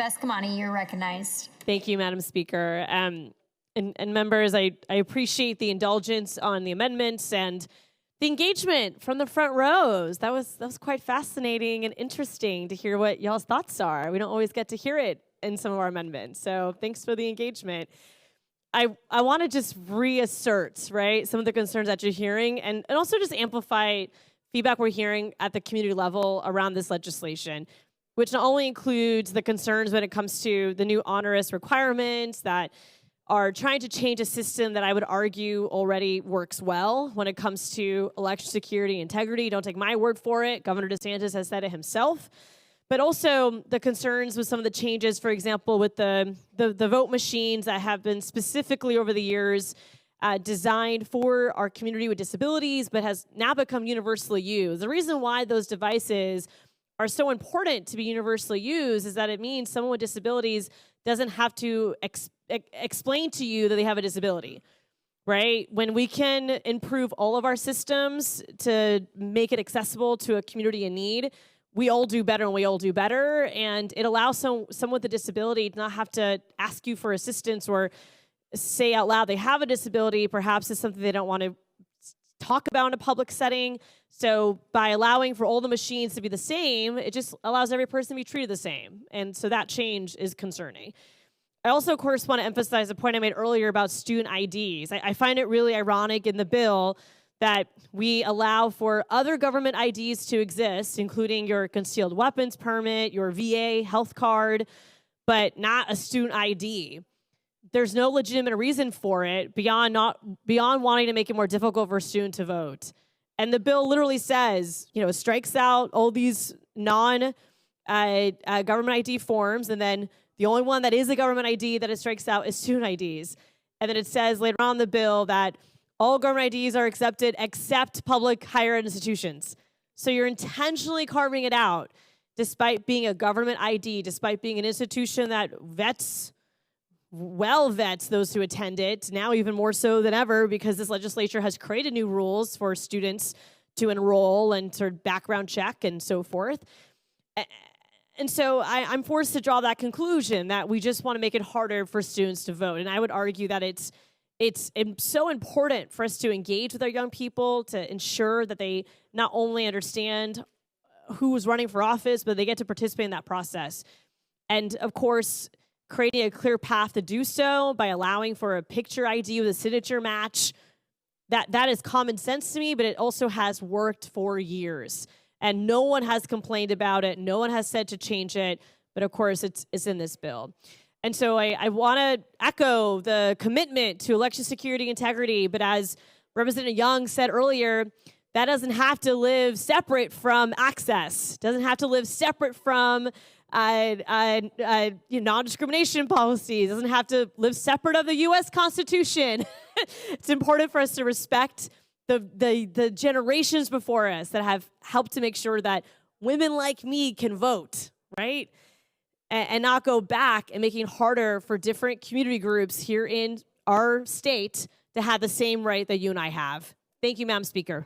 Eskamani, you're recognized. Thank you, Madam Speaker. And members, I appreciate the indulgence on the amendments and the engagement from the front rows. That was quite fascinating and interesting to hear what y'all's thoughts are. We don't always get to hear it in some of our amendments. So thanks for the engagement. I want to just reassert, right, some of the concerns that you're hearing and also just amplify feedback we're hearing at the community level around this legislation, which not only includes the concerns when it comes to the new onerous requirements that are trying to change a system that I would argue already works well when it comes to election security integrity. Don't take my word for it. Governor DeSantis has said it himself. But also the concerns with some of the changes, for example, with the vote machines that have been specifically over the years designed for our community with disabilities, but has now become universally used. The reason why those devices are so important to be universally used is that it means someone with disabilities doesn't have to explain to you that they have a disability, right? When we can improve all of our systems to make it accessible to a community in need, we all do better and we all do better. And it allows someone with a disability to not have to ask you for assistance or say out loud they have a disability. Perhaps it's something they don't want to talk about in a public setting. So by allowing for all the machines to be the same, it just allows every person to be treated the same. And so that change is concerning. I also, of course, want to emphasize the point I made earlier about student IDs. I find it really ironic in the bill that we allow for other government IDs to exist, including your concealed weapons permit, your VA health card, but not a student ID. There's no legitimate reason for it beyond wanting to make it more difficult for a student to vote. And the bill literally says, it strikes out all these non-government ID forms, and then the only one that is a government ID that it strikes out is student IDs. And then it says later on in the bill that all government IDs are accepted except public higher ed institutions. So you're intentionally carving it out, despite being a government ID, despite being an institution that vets those who attend it, now even more so than ever because this legislature has created new rules for students to enroll and sort of background check and so forth. And so I'm forced to draw that conclusion that we just want to make it harder for students to vote. And I would argue that it's so important for us to engage with our young people to ensure that they not only understand who is running for office, but they get to participate in that process. And of course, creating a clear path to do so by allowing for a picture ID with a signature match, that is common sense to me, but it also has worked for years. And no one has complained about it. No one has said to change it. But of course, it's in this bill. And so I want to echo the commitment to election security integrity. But as Representative Young said earlier, that doesn't have to live separate from access. Doesn't have to live separate from non-discrimination policies. Doesn't have to live separate of the U.S. Constitution. It's important for us to respect the generations before us that have helped to make sure that women like me can vote, right? And not go back and making it harder for different community groups here in our state to have the same right that you and I have. Thank you, Madam Speaker.